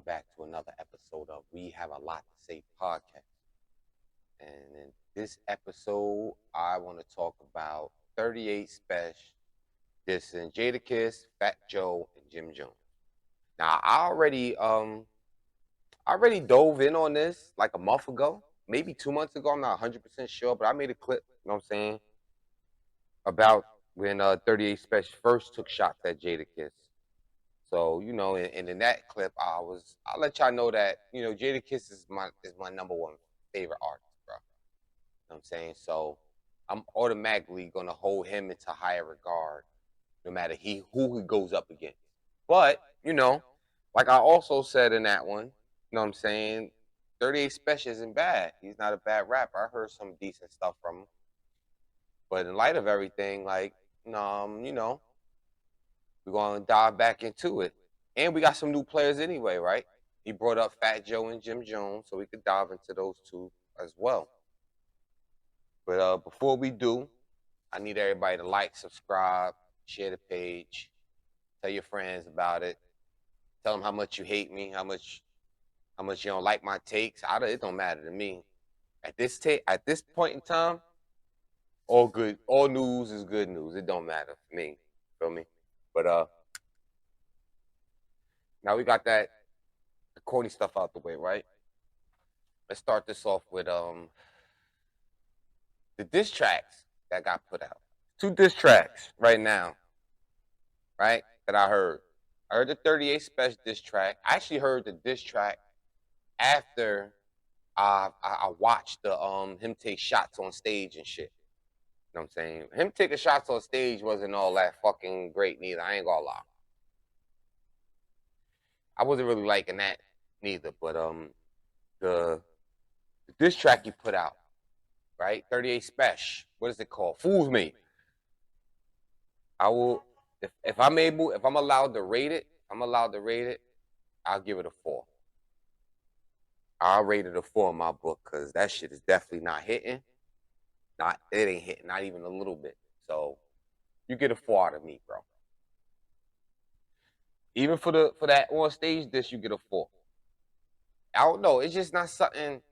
back to another episode of We Have a Lot to Say podcast. And in this episode, I want to talk about 38 Spesh dissing Jadakiss, Fat Joe, and Jim Jones. Now, I already dove in on this like a month ago, maybe 2 months ago. I'm not 100% sure, but I made a clip, you know what I'm saying, about when 38 Spesh first took shots at Jadakiss. So, and in that clip, I'll let y'all know that, Jadakiss is my number one favorite artist, bro. You know what I'm saying? So I'm automatically gonna hold him into higher regard, no matter who he goes up against. But, like I also said in that one, you know what I'm saying? 38 Spesh isn't bad. He's not a bad rapper. I heard some decent stuff from him. But in light of everything, like, we're gonna dive back into it. And we got some new players anyway, right? He brought up Fat Joe and Jim Jones, so we could dive into those two as well. But before we do, I need everybody to like, subscribe, share the page, tell your friends about it, tell them how much you hate me, how much you don't like my takes. It don't matter to me. At this point in time, all news is good news. It don't matter for me. Feel me? But now we got the corny stuff out the way, right? Let's start this off with the diss tracks that got put out. 2 diss tracks right now, right? That I heard. I heard the 38 Spesh diss track. I actually heard the diss track after I watched the him take shots on stage and shit. You know what I'm saying? Him taking shots on stage wasn't all that fucking great neither. I ain't gonna lie. I wasn't really liking that neither. But the diss track you put out, right? 38 Spesh. What is it called? Fools Me. I will if I'm allowed to rate it, I'll give it a 4. I'll rate it a 4 in my book because that shit is definitely not hitting. It ain't hitting, not even a little bit. So you get a 4 out of me, bro. Even for that on stage diss, you get a 4. I don't know. It's just not something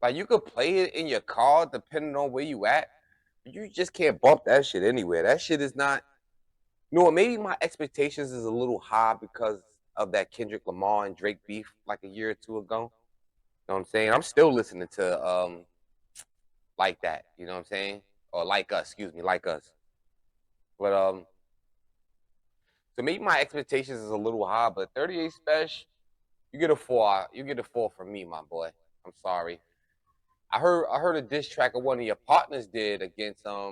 like you could play it in your car depending on where you at. But you just can't bump that shit anywhere. That shit is not. Maybe my expectations is a little high because of that Kendrick Lamar and Drake beef like a year or two ago. You know what I'm saying? I'm still listening to like that. You know what I'm saying? Or like us, excuse me, like us. But so maybe my expectations is a little high, but 38 Spesh, you get a 4. You get a 4 from me, my boy. I'm sorry. I heard a diss track of one of your partners did against I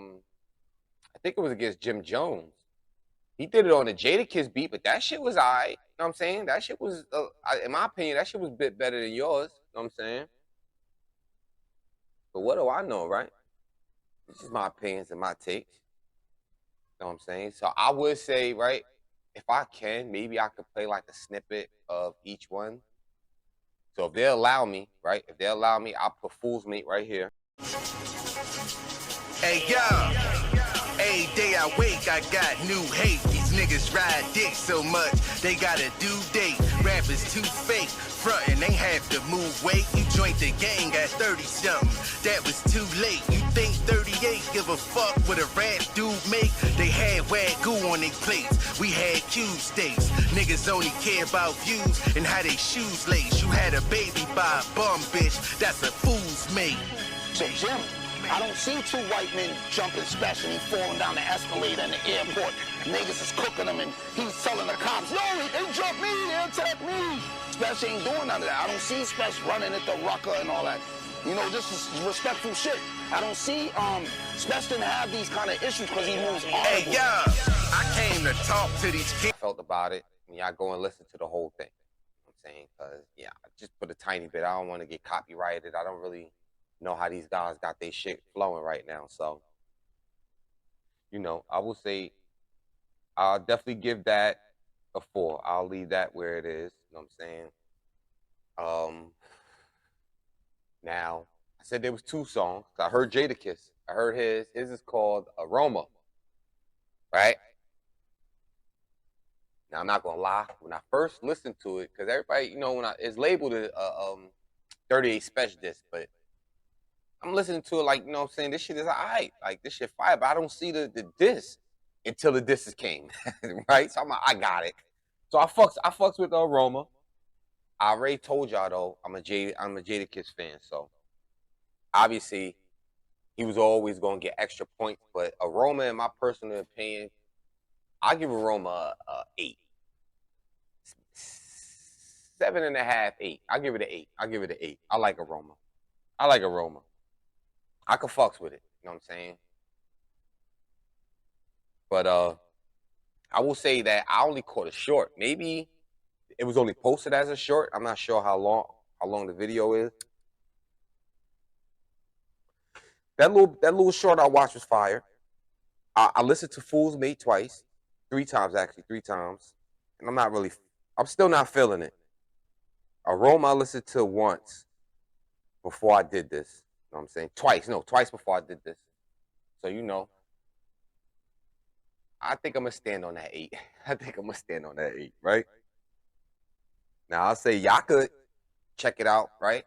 think it was against Jim Jones. He did it on the Jadakiss beat, but that shit was alright. You know what I'm saying? That shit was, in my opinion, that shit was a bit better than yours. You know what I'm saying? But what do I know, right? This is my opinions and my takes. You know what I'm saying? So I would say, right, if I can, maybe I could play like a snippet of each one. So if they allow me, right, I'll put Fool's Meat right here. Hey, yo. Every day I wake, I got new hate. These niggas ride dick so much, they got a due date. Rappers too fake, frontin', they have to move weight. You joined the gang at 30-something, that was too late. You think 38 give a fuck what a rap dude make? They had wagyu on their plates, we had cube steaks. Niggas only care about views and how they shoes lace. You had a baby by a bum bitch, that's a fool's mate. So Jim, I don't see 2 white men jumping Spesh and he falling down the escalator in the airport. Niggas is cooking him and he's telling the cops, no, they jumped me, they attacked me. Spesh ain't doing none of that. I don't see Spesh running at the rucker and all that. This is respectful shit. I don't see Spesh didn't have these kind of issues because he moves honorable. Hey, yo, I came to talk to these kids. I felt about it, and y'all go and listen to the whole thing. You know what I'm saying? Because, I just put a tiny bit. I don't want to get copyrighted. I don't really know how these guys got their shit flowing right now. So, I will say I'll definitely give that a 4. I'll leave that where it is. You know what I'm saying? Now, I said there was 2 songs. I heard Jadakiss. I heard his. His is called Aroma. Right? Now I'm not gonna lie. When I first listened to it, because everybody, it's labeled a 38 Spesh disc, but I'm listening to it like, what I'm saying, this shit is alright. Like this shit fire, but I don't see the disc until the discs came, right? So I'm like, I got it. So I fucks with the aroma. I already told y'all though, I'm a Jadakiss fan, so obviously he was always gonna get extra points. But aroma, in my personal opinion, I give aroma a 8. 7.5, 8. I give it an 8. I give it an 8. I like aroma. I could fucks with it. You know what I'm saying? But I will say that I only caught a short. Maybe it was only posted as a short. I'm not sure how long the video is. That little short I watched was fire. I listened to Fool's Mate twice, 3 times, and I'm still not feeling it. Aroma I listened to once before I did this. You know what I'm saying? Twice before I did this. So I think I'm gonna stand on that 8. Right? Now I'll say y'all could check it out, right?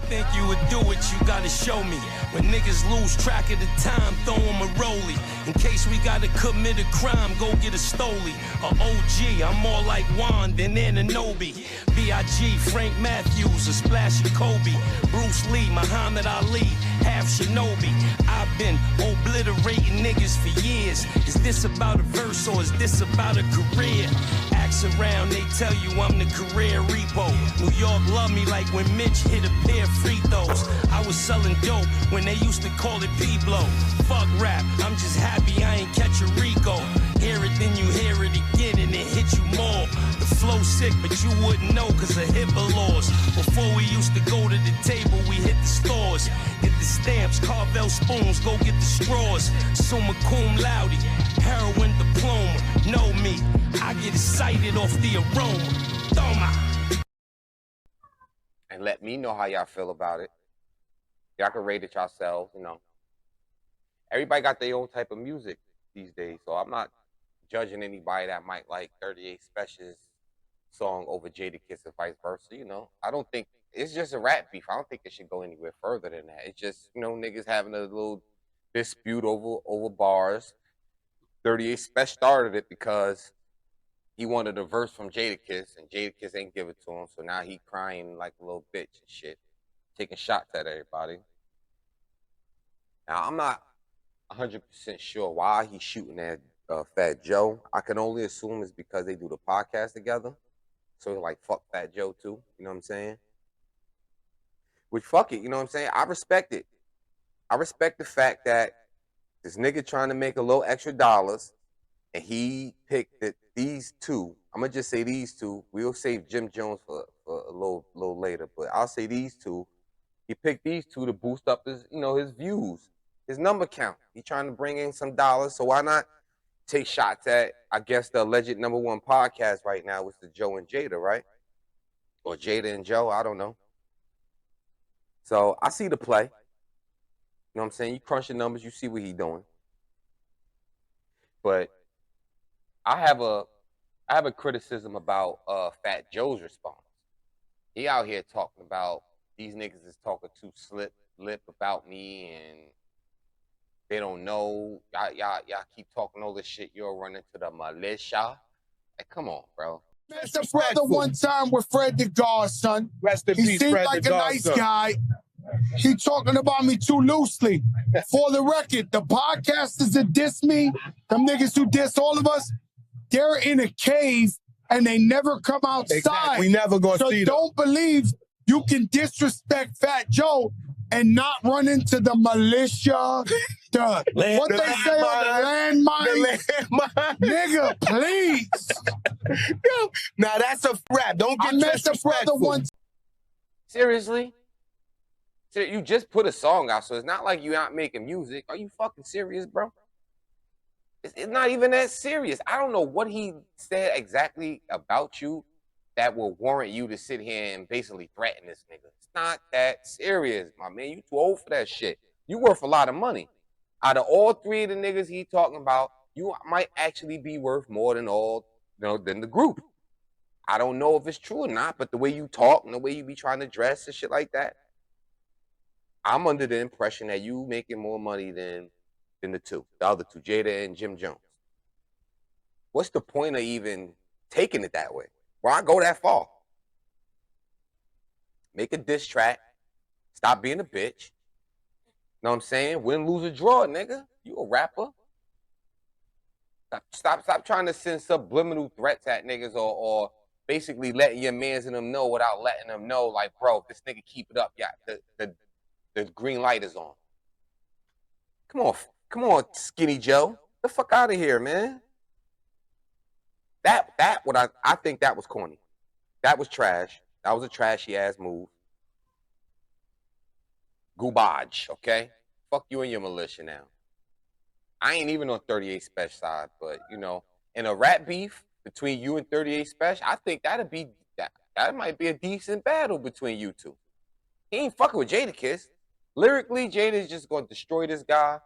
Think you would do it, you gotta show me. When niggas lose track of the time, throw them a rollie. In case we gotta commit a crime, go get a Stoli. A OG, I'm more like Juan than Ananobi. B.I.G., Frank Matthews, a splash of Kobe. Bruce Lee, Muhammad Ali, half Shinobi. I've been obliterating niggas for years. Is this about a verse or is this about a career? Ask around, they tell you I'm the career repo. New York love me like when Mitch hit a pair of free throws. I was selling dope when they used to call it P-blow. Fuck rap, I'm just happy I ain't catch a Rico. Hear it, then you hear it again and it hit you more. The flow sick, but you wouldn't know cause of HIPAA laws. Before we used to go to the table, we hit the stores. Get the stamps, Carvel spoons, go get the straws. Summa cum laude, heroin diploma. Know me, I get excited off the aroma. Toma. And let me know how y'all feel about it. Y'all can rate it yourselves, Everybody got their own type of music these days, so I'm not judging anybody that might like 38 Spesh's song over Jadakiss and vice versa, I don't think it's just a rap beef. I don't think it should go anywhere further than that. It's just, niggas having a little dispute over bars. 38 Spesh started it because he wanted a verse from Jadakiss, and Jadakiss ain't give it to him, so now he crying like a little bitch and shit, taking shots at everybody. Now, I'm not 100% sure why he's shooting at Fat Joe. I can only assume it's because they do the podcast together. So he's like, fuck Fat Joe too, you know what I'm saying? Which, fuck it, you know what I'm saying? I respect it. I respect the fact that this nigga trying to make a little extra dollars, and he picked these two. I'm gonna just say these two. We'll save Jim Jones for a little later, but I'll say these two. He picked these two to boost up his, his views, his number count. He trying to bring in some dollars, so why not take shots at, I guess, the alleged #1 podcast right now, which is Joe and Jada, right? Or Jada and Joe, I don't know. So I see the play. You know what I'm saying? You crunch the numbers, you see what he doing. But I have a criticism about Fat Joe's response. He out here talking about these niggas is talking too lip about me, and they don't know. Y'all keep talking all this shit. You'll run into the militia. Like, come on, bro. Met the brother one time with Fred the Godson. Rest in He peace, seemed Fred like the a nice Godson. guy. He talking about me too loosely. For the record, the podcasters that diss me, them niggas who diss all of us, they're in a cave and they never come outside. Exactly. We never gonna so see them. don't believe you can disrespect Fat Joe and not run into the militia, what they say on the landmine. Nigga, please. Now that's a rap. Don't get I met the brother disrespectful. once. Seriously? You just put a song out, so it's not like you're not making music. Are you fucking serious, bro? It's not even that serious. I don't know what he said exactly about you that will warrant you to sit here and basically threaten this nigga. It's not that serious, my man. You too old for that shit. You worth a lot of money. Out of all 3 of the niggas he talking about, you might actually be worth more than all than the group. I don't know if it's true or not, but the way you talk and the way you be trying to dress and shit like that, I'm under the impression that you making more money than the other two, Jada and Jim Jones. What's the point of even taking it that way? Why go that far? Make a diss track. Stop being a bitch. Know what I'm saying? Win, lose, or draw, nigga. You a rapper. Stop trying to send subliminal threats at niggas or basically letting your mans in them know without letting them know, like, bro, if this nigga keep it up, yeah, the green light is on. Come on, Skinny Joe. Get the fuck out of here, man. I think that was corny. That was trash. That was a trashy ass move. Garbage, okay? Fuck you and your militia now. I ain't even on 38 Spesh side, but you know, in a rap beef between you and 38 Spesh, I think that might be a decent battle between you two. He ain't fucking with Jadakiss. Lyrically, Jada's just gonna destroy this guy. You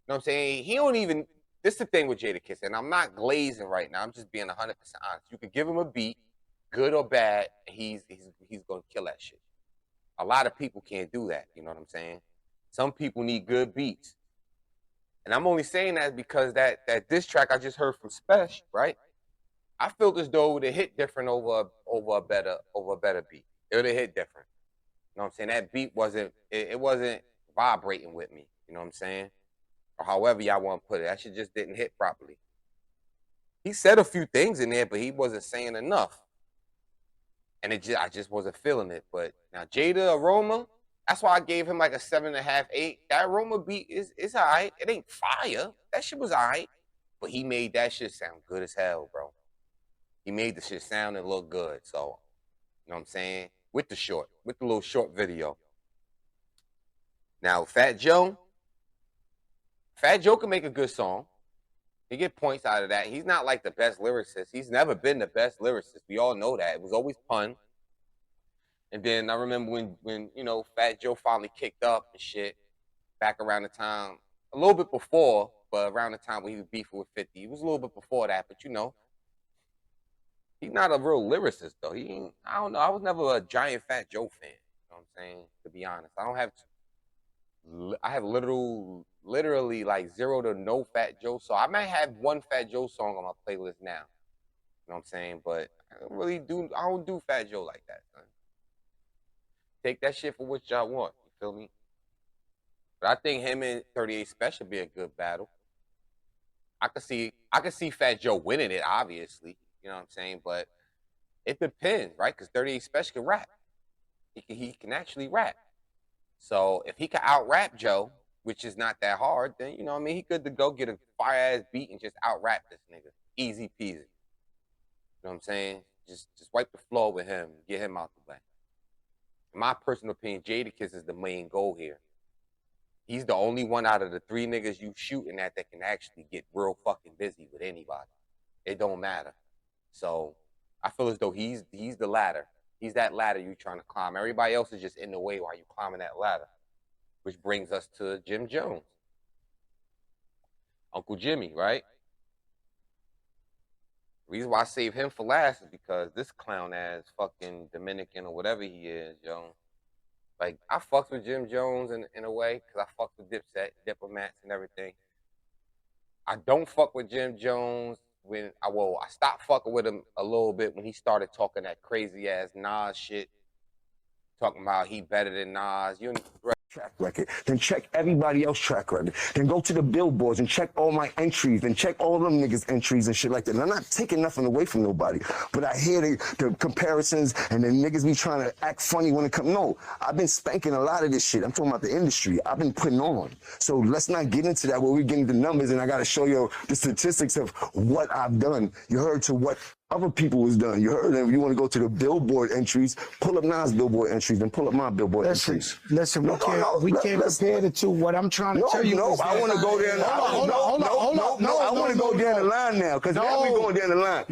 know what I'm saying? He don't even. This is the thing with Jadakiss, and I'm not glazing right now. I'm just being 100% honest. You could give him a beat, good or bad, he's gonna kill that shit. A lot of people can't do that. You know what I'm saying? Some people need good beats. And I'm only saying that because that diss track I just heard from Spesh, right? I felt as though it would have hit different over a better beat. It would have hit different. You know what I'm saying? That beat wasn't vibrating with me. You know what I'm saying? Or however y'all want to put it. That shit just didn't hit properly. He said a few things in there, but he wasn't saying enough. And I just wasn't feeling it. But now Jada Aroma, that's why I gave him like a 7.5, 8. That Aroma beat is all right. It ain't fire. That shit was all right. But he made that shit sound good as hell, bro. He made the shit sound and look good. So, you know what I'm saying? With the little short video. Now, Fat Joe can make a good song. He get points out of that. He's not like the best lyricist. He's never been the best lyricist. We all know that. It was always pun. And then I remember when you know, Fat Joe finally kicked up and shit, back around the time, a little bit before, but around the time when he was beefing with 50. It was a little bit before that, but you know, he's not a real lyricist though. I don't know. I was never a giant Fat Joe fan. You know what I'm saying? To be honest, I have literally like 0 to no Fat Joe. So I might have one Fat Joe song on my playlist now. You know what I'm saying? But I don't do Fat Joe like that, son. Take that shit for what y'all want. You feel me? But I think him and 38 Spesh would be a good battle. I could see Fat Joe winning it, obviously. You know what I'm saying? But it depends, right? Because 38 Spesh can rap. He can actually rap. So if he can out-rap Joe, which is not that hard, then, you know what I mean? He good to go get a fire-ass beat and just out-rap this nigga. Easy peasy. You know what I'm saying? Just wipe the floor with him. Get him out the way. In my personal opinion, Jadakiss is the main goal here. He's the only one out of the 3 niggas you shooting at that can actually get real fucking busy with anybody. It don't matter. So I feel as though he's the ladder. He's that ladder you trying to climb. Everybody else is just in the way while you climbing that ladder. Which brings us to Jim Jones. Uncle Jimmy, right? The reason why I save him for last is because this clown ass fucking Dominican or whatever he is, yo. Like, I fucked with Jim Jones in a way, because I fucked with Dipset, Diplomats and everything. I don't fuck with Jim Jones when I stopped fucking with him a little bit when he started talking that crazy ass Nas shit. Talking about he better than Nas. Track record, then check everybody else's track record, then go to the billboards and check all my entries, and check all them niggas' entries and shit like that. And I'm not taking nothing away from nobody, but I hear the comparisons and the niggas be trying to act funny when it comes. No, I've been spanking a lot of this shit. I'm talking about the industry. I've been putting on. So let's not get into that where we get into numbers and I gotta show you the statistics of what I've done. You heard to what other people was done. You heard them. You want to go to the billboard entries, pull up Nas billboard entries, then pull up my billboard entries. Listen, we can't compare the two. What I'm trying to tell you is I want to go there. I want to go down the line now, because now we going down the line.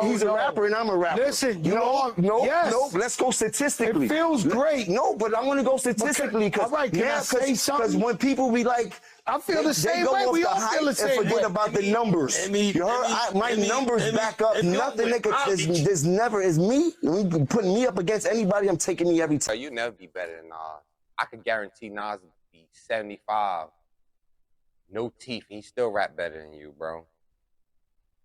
He's a rapper and I'm a rapper. Listen, let's go statistically. It feels great. No, but I want to go statistically, because all right, can I say something? Because when people be like, I feel the same go way. off We the all hype feel the and same forget way. about the numbers. You heard? My numbers back up nothing, nigga. There's never is me. You putting me up against anybody, I'm taking me every time. You never be better than Nas. I could guarantee Nas would be 75, no teeth, and he still rap better than you, bro.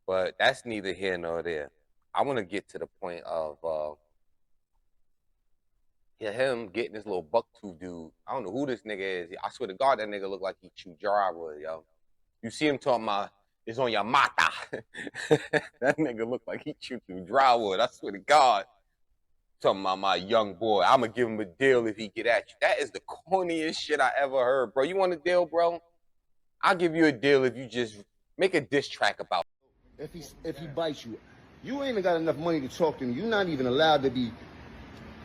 But that's neither here nor there. I want to get to the point of him getting this little bucktooth dude. I don't know who this nigga is. I swear to God, that nigga look like he chew drywood, yo. You see him talking about, it's on your mata. That nigga look like he chew through drywood. I swear to God. Talking about my young boy. I'm going to give him a deal if he get at you. That is the corniest shit I ever heard, bro. You want a deal, bro? I'll give you a deal if you just make a diss track about it. If he bites you, you ain't got enough money to talk to me. You're not even allowed to be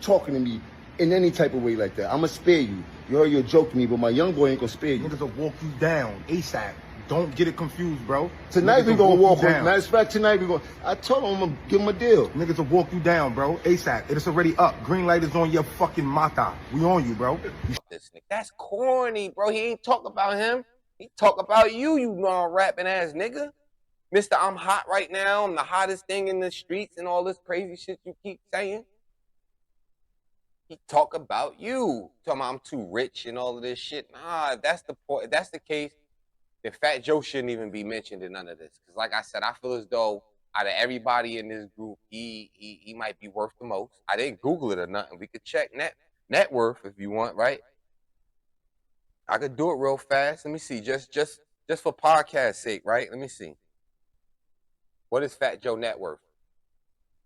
talking to me in any type of way like that. I'ma spare you. You heard you're joking me, but my young boy ain't gonna spare you. Niggas will walk you down ASAP. Don't get it confused, bro. Tonight we gonna walk him. Matter of fact, tonight we gonna. I told him I'm gonna give him a deal. Niggas will walk you down, bro. ASAP. It's already up. Green light is on your fucking mata. We on you, bro. This nigga. That's corny, bro. He ain't talk about him. He talk about you, you non-rapping ass nigga. Mr. I'm hot right now. I'm the hottest thing in the streets and all this crazy shit you keep saying. He talk about you. Talking about I'm too rich and all of this shit. Nah, if that's the point. If that's the case, then Fat Joe shouldn't even be mentioned in none of this. Because like I said, I feel as though out of everybody in this group, he might be worth the most. I didn't Google it or nothing. We could check net worth if you want, right? I could do it real fast. Let me see. Just for podcast sake, right? Let me see. What is Fat Joe net worth?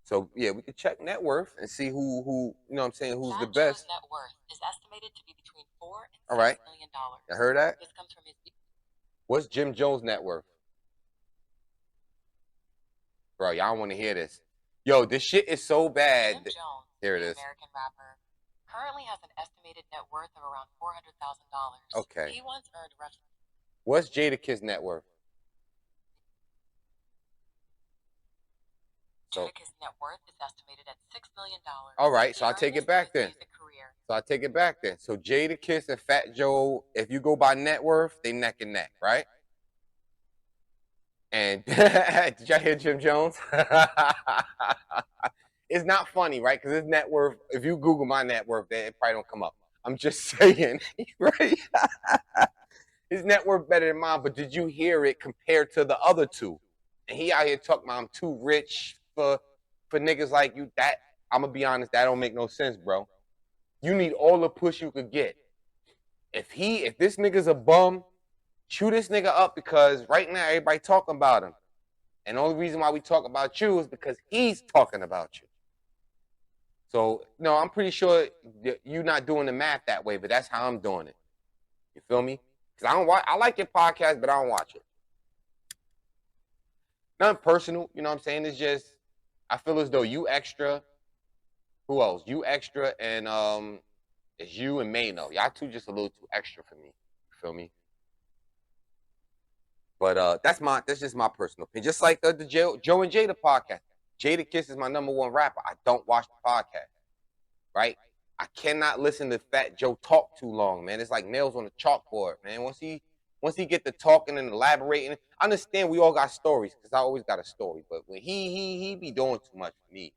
So yeah, we could check net worth and see who you know what I'm saying, who's the best. Net worth is estimated to be between $4 and All right. $6 million. You heard that? This comes from his. What's Jim Jones' net worth? Bro, y'all want to hear this. Yo, this shit is so bad. Jim Jones, here it the is. American rapper, currently has an estimated net worth of around $400,000. Okay. He once earned roughly. What's Jadakiss' net worth? Jadakiss' net worth is estimated at $6 million. All right, so I'll take it back then. So I take it back then. So Jadakiss and Fat Joe, if you go by net worth, they neck and neck, right? And did y'all hear Jim Jones? It's not funny, right? Because his net worth, if you Google my net worth, then it probably don't come up. I'm just saying, right? His net worth better than mine, but did you hear it compared to the other two? And he out here talking about I'm too rich for niggas like you. That, I'm going to be honest, that don't make no sense, bro. You need all the push you could get. If this nigga's a bum, chew this nigga up, because right now everybody talking about him. And the only reason why we talk about you is because he's talking about you. So, no, I'm pretty sure you're not doing the math that way, but that's how I'm doing it. You feel me? Because I like your podcast, but I don't watch it. Nothing personal, you know what I'm saying? It's just, I feel as though you extra. Who else? You extra and it's you and Mano. Y'all two just a little too extra for me. You feel me? But that's just my personal opinion. Just like the Joe and Jada podcast. Jadakiss is my #1 rapper. I don't watch the podcast. Right? I cannot listen to Fat Joe talk too long, man. It's like nails on a chalkboard, man. Once he get to talking and elaborating, I understand we all got stories, because I always got a story. But when he be doing too much for me,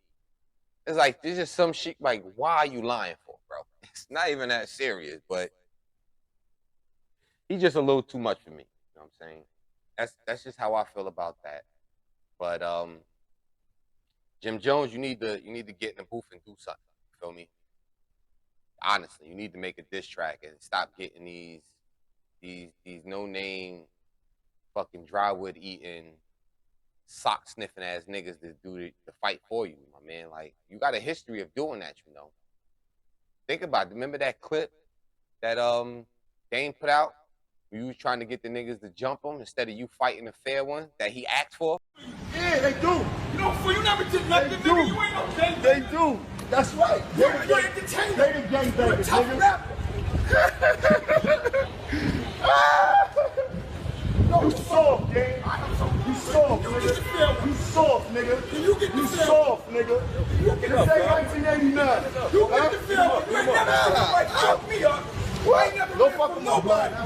it's like there's just some shit like, why are you lying for, bro? It's not even that serious, but he's just a little too much for me. You know what I'm saying? That's just how I feel about that. But Jim Jones, you need to get in the booth and do something. You feel me? Honestly, you need to make a diss track and stop getting these no-name fucking drywood eating, sock sniffing ass niggas that do the fight for you, my man. Like, you got a history of doing that, you know. Think about it. Remember that clip that Dane put out? You was trying to get the niggas to jump him instead of you fighting the fair one that he asked for? Yeah, they do. You know, for you never did nothing, nigga. You ain't no gang. They do. That's right. You're entertainer. They the gang You're a bangers, tough nigga. rapper. No, You soft, gang. You soft, nigga. You soft, nigga. Can you get the You film? soft, nigga. You get This the ain't film. 1989. You get the film. You ain't never had nobody choke me up. I ain't never Go been fuck from Nobody. No.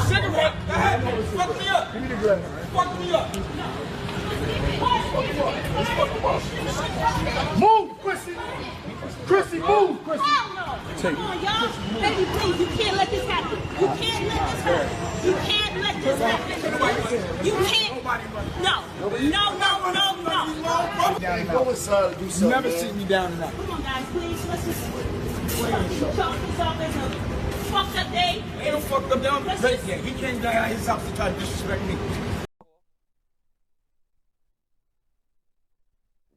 Cigarette. Go ahead. Fuck me up. Give me the glass. Fuck me up. Move, Chrissy. Chrissy, move, Chrissy. Come on, y'all. Baby, please, you can't let this happen. You can't let this happen. You can't let this happen. You can't. No. Go inside, do something. Never sit me down tonight. Come on, guys, please. Let's just chalk this off as a fucked up day. Ain't no fucked up day. He came down at his house to try to disrespect me.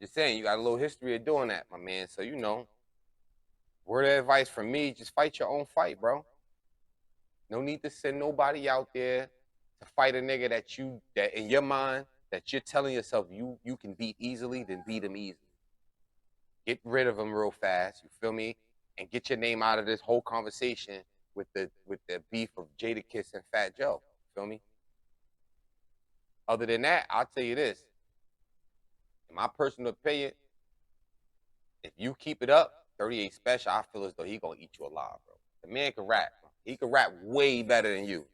Just saying, you got a little history of doing that, my man. So, you know, word of advice from me, just fight your own fight, bro. No need to send nobody out there to fight a nigga that in your mind, that you're telling yourself you can beat easily, then beat him easily. Get rid of him real fast, you feel me? And get your name out of this whole conversation with the beef of Jadakiss and Fat Joe, feel me? Other than that, I'll tell you this. In my personal opinion, if you keep it up, 38 Special, I feel as though he gonna eat you alive, bro. The man can rap. He can rap way better than you.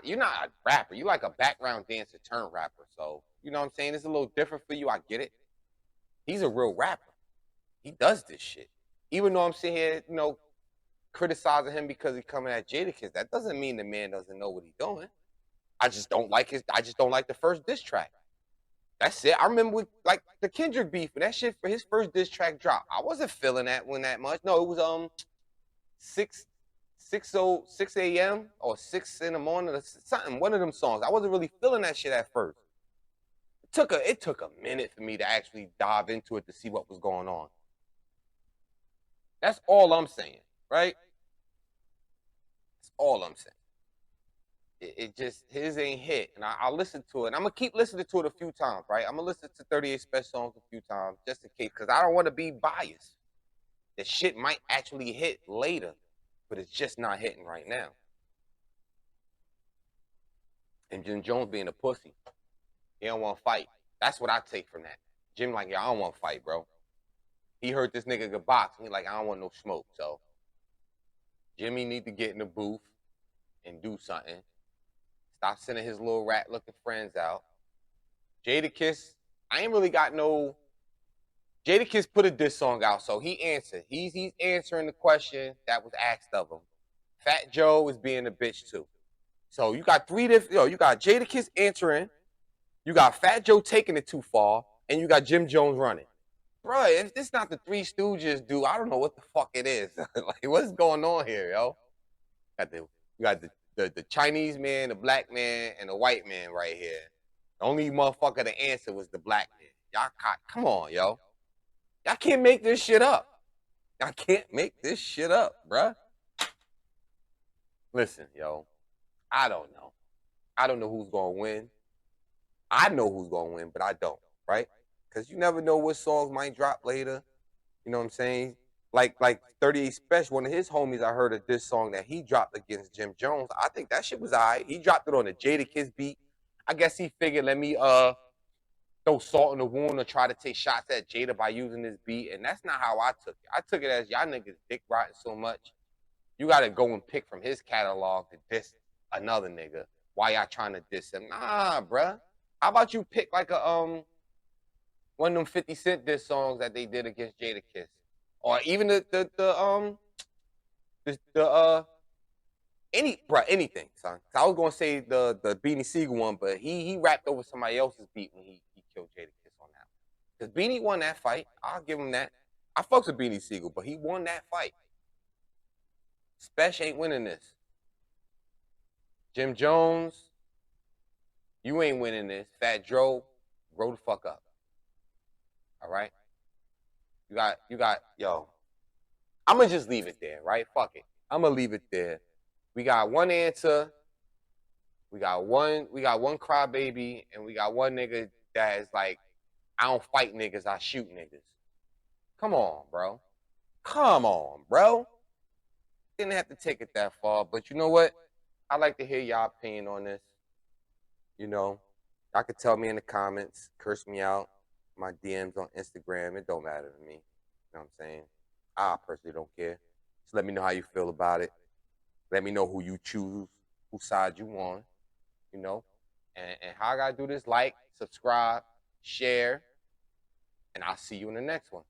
You're not a rapper. You're like a background dancer turned rapper. So, you know what I'm saying? It's a little different for you. I get it. He's a real rapper. He does this shit. Even though I'm sitting here, you know, criticizing him because he's coming at Jadakiss, that doesn't mean the man doesn't know what he's doing. I just don't like the first diss track. That's it. I remember with like the Kendrick beef, and that shit for his first diss track drop. I wasn't feeling that one that much. No, it was 6 a.m. or 6 in the morning or something. One of them songs. I wasn't really feeling that shit at first. It took a minute for me to actually dive into it to see what was going on. That's all I'm saying, right? That's all I'm saying. It just, his ain't hit. And I'll listen to it. And I'm going to keep listening to it a few times, right? I'm going to listen to 38 Special songs a few times just in case, because I don't want to be biased. The shit might actually hit later, but it's just not hitting right now. And Jim Jones being a pussy. He don't want to fight. That's what I take from that. Jim like, yeah, I don't want to fight, bro. He heard this nigga get boxed. He like, I don't want no smoke. So Jimmy need to get in the booth and do something. Stop sending his little rat-looking friends out. Jadakiss, I ain't really got no... Jadakiss put a diss song out, so he answered. He's answering the question that was asked of him. Fat Joe is being a bitch too. So you got three different... you got Jadakiss answering, you got Fat Joe taking it too far, and you got Jim Jones running. Bro, if this not the Three Stooges, dude, I don't know what the fuck it is. Like, what's going on here, yo? You got the Chinese man, the black man, and the white man right here. The only motherfucker to answer was the black man. Y'all, come on, yo. Y'all can't make this shit up. Y'all can't make this shit up, bruh. Listen, yo, I don't know. I don't know who's going to win. I know who's going to win, but I don't, right? Because you never know what songs might drop later. You know what I'm saying? Like 38 Special, one of his homies, I heard of this song that he dropped against Jim Jones. I think that shit was all right. He dropped it on a Jadakiss beat. I guess he figured, let me throw salt in the wound or try to take shots at Jada by using this beat. And that's not how I took it. I took it as y'all niggas dick rotting so much. You got to go and pick from his catalog to diss another nigga. Why y'all trying to diss him? Nah, bruh. How about you pick like a one of them 50 Cent diss songs that they did against Jadakiss? Or even anything, son. I was gonna say the Beanie Siegel one, but he rapped over somebody else's beat when he killed Jadakiss on that. Because Beanie won that fight. I'll give him that. I fucks with Beanie Siegel, but he won that fight. Spesh ain't winning this. Jim Jones, you ain't winning this. Fat Joe, grow the fuck up. All right? You got, yo. I'm going to just leave it there, right? Fuck it. I'm going to leave it there. We got one answer. We got one crybaby, and we got one nigga that is like, I don't fight niggas, I shoot niggas. Come on, bro. Come on, bro. Didn't have to take it that far, but you know what? I'd like to hear y'all opinion on this. You know, y'all could tell me in the comments, curse me out, my DMs on Instagram. It don't matter to me. You know what I'm saying? I personally don't care. Just let me know how you feel about it. Let me know who you choose, whose side you on, you know. And how I gotta do this, like, subscribe, share, and I'll see you in the next one.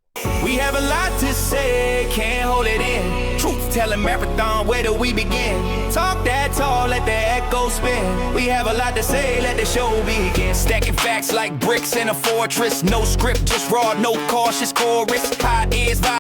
We have a lot to say, can't hold it in. Truth telling marathon, where do we begin? Talk that tall, let the echo spin. We have a lot to say, let the show begin. Stacking facts like bricks in a fortress. No script, just raw, no cautious chorus. Hot ears,